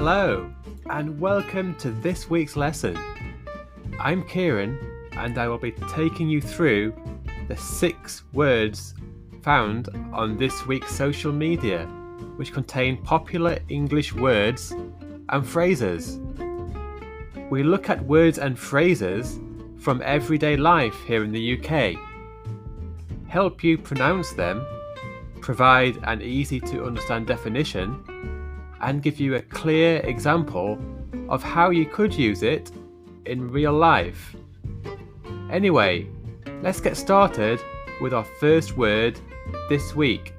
Hello, and welcome to this week's lesson. I'm Kieran, and I will be taking you through the 6 words found on this week's social media, which contain popular English words and phrases. We look at words and phrases from everyday life here in the UK, help you pronounce them, provide an easy to understand definition, and give you a clear example of how you could use it in real life. Anyway, let's get started with our first word this week.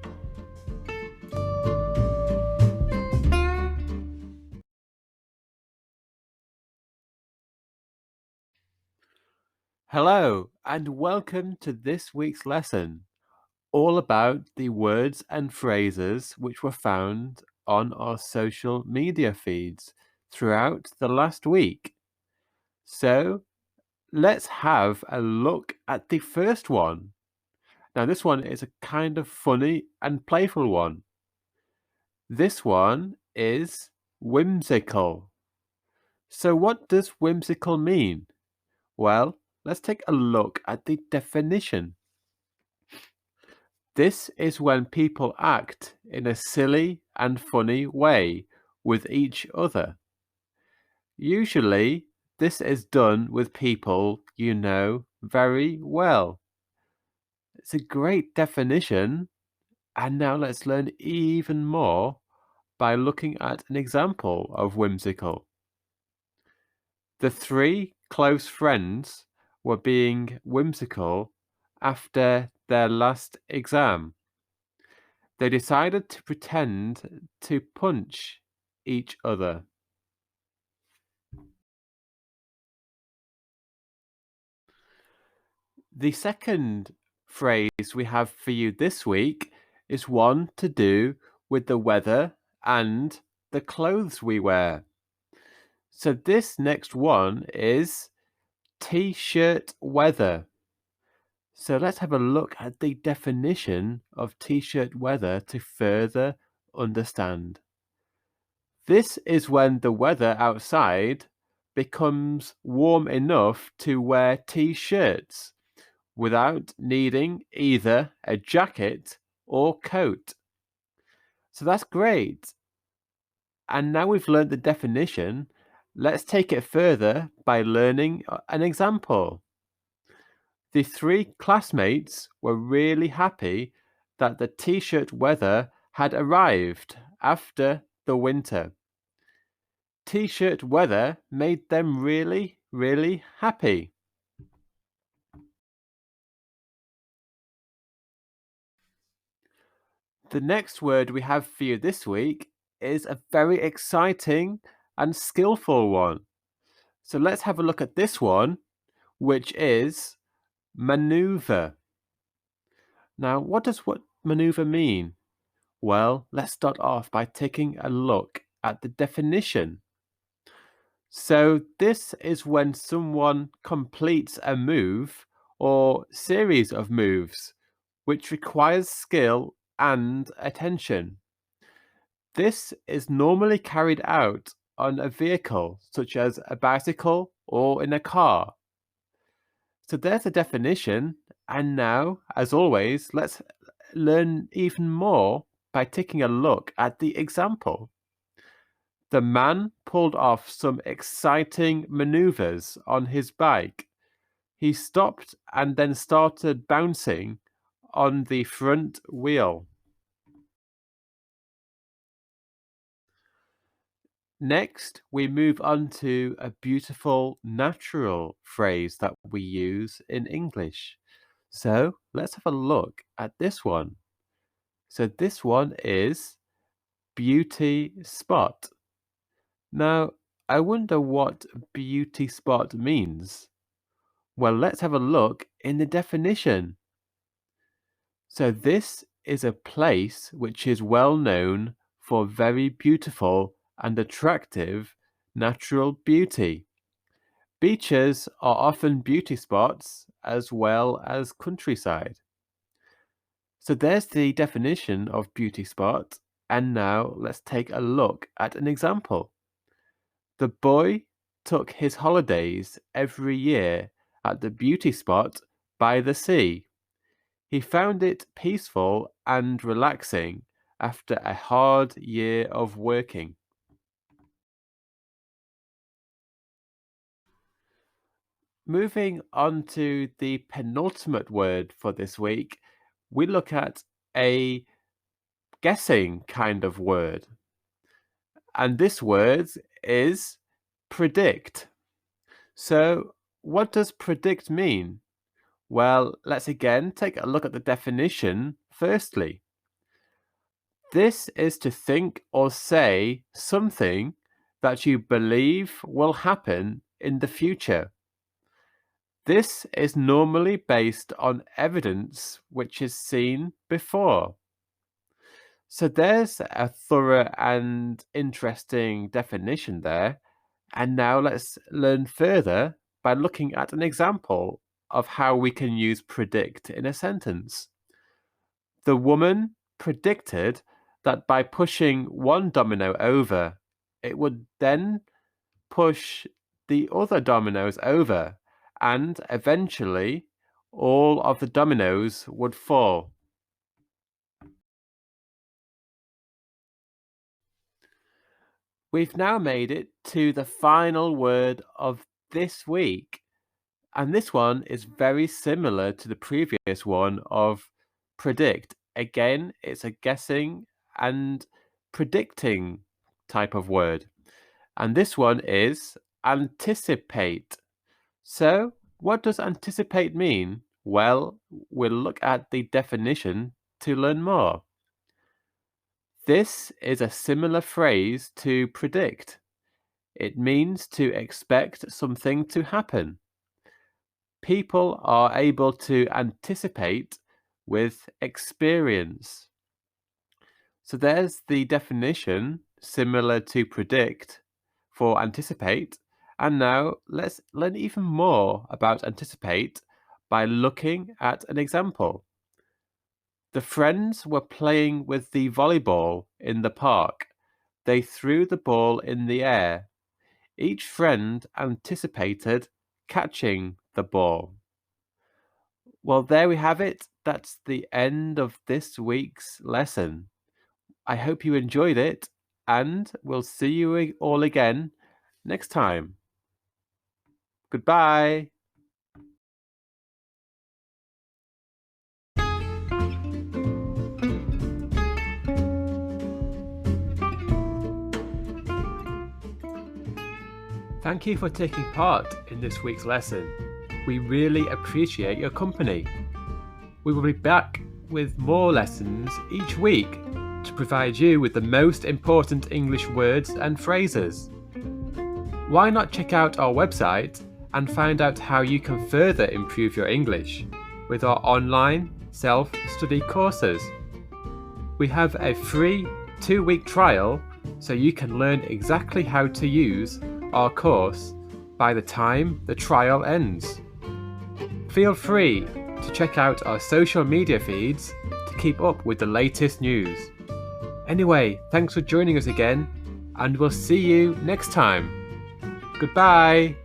Hello, and welcome to this week's lesson, all about the words and phrases which were found on our social media feeds throughout the last week. So let's have a look at the first one. Now this one is a kind of funny and playful one. This one is whimsical. So what does whimsical mean? Well, let's take a look at the definition. This is when people act in a silly and funny way with each other. Usually, this is done with people you know very well. It's a great definition, and now let's learn even more by looking at an example of whimsical. The 3 close friends were being whimsical after their last exam. They decided to pretend to punch each other. The second phrase we have for you this week is one to do with the weather and the clothes we wear. So this next one is Tshirt weather. So let's have a look at the definition of Tshirt weather to further understand. This is when the weather outside becomes warm enough to wear T-shirts without needing either a jacket or coat. So that's great. And now we've learned the definition, let's take it further by learning an example. The 3 classmates were really happy that the T-shirt weather had arrived after the winter. T-shirt weather made them really, really happy. The next word we have for you this week is a very exciting and skillful one. So let's have a look at this one, which is manoeuvre. Now, what does manoeuvre mean? Well, let's start off by taking a look at the definition. So this is when someone completes a move or series of moves, which requires skill and attention. This is normally carried out on a vehicle, such as a bicycle or in a car. So there's a definition, and now, as always, let's learn even more by taking a look at the example. The man pulled off some exciting maneuvers on his bike. He stopped and then started bouncing on the front wheel. Next, we move on to a beautiful natural phrase that we use in English. So let's have a look at this one. So this one is beauty spot. Now, I wonder what beauty spot means. Well, let's have a look in the definition. So this is a place which is well known for very beautiful and attractive natural beauty. Beaches are often beauty spots as well as countryside. So there's the definition of beauty spot, and now let's take a look at an example. The boy took his holidays every year at the beauty spot by the sea. He found it peaceful and relaxing after a hard year of working. Moving on to the penultimate word for this week, we look at a guessing kind of word. And this word is predict. So, what does predict mean? Well, let's again take a look at the definition firstly. This is to think or say something that you believe will happen in the future. This is normally based on evidence which is seen before. So there's a thorough and interesting definition there. And now let's learn further by looking at an example of how we can use predict in a sentence. The woman predicted that by pushing one domino over, it would then push the other dominoes over, and eventually all of the dominoes would fall. We've now made it to the final word of this week, and this one is very similar to the previous one of predict. Again, it's a guessing and predicting type of word. And this one is anticipate. So, what does anticipate mean? Well, we'll look at the definition to learn more. This is a similar phrase to predict. It means to expect something to happen. People are able to anticipate with experience. So there's the definition, similar to predict, for anticipate. And now let's learn even more about anticipate by looking at an example. The friends were playing with the volleyball in the park. They threw the ball in the air. Each friend anticipated catching the ball. Well, there we have it. That's the end of this week's lesson. I hope you enjoyed it, and we'll see you all again next time. Goodbye. Thank you for taking part in this week's lesson. We really appreciate your company. We will be back with more lessons each week to provide you with the most important English words and phrases. Why not check out our website and find out how you can further improve your English with our online self-study courses. We have a free 2-week trial so you can learn exactly how to use our course by the time the trial ends. Feel free to check out our social media feeds to keep up with the latest news. Anyway, thanks for joining us again, and we'll see you next time. Goodbye!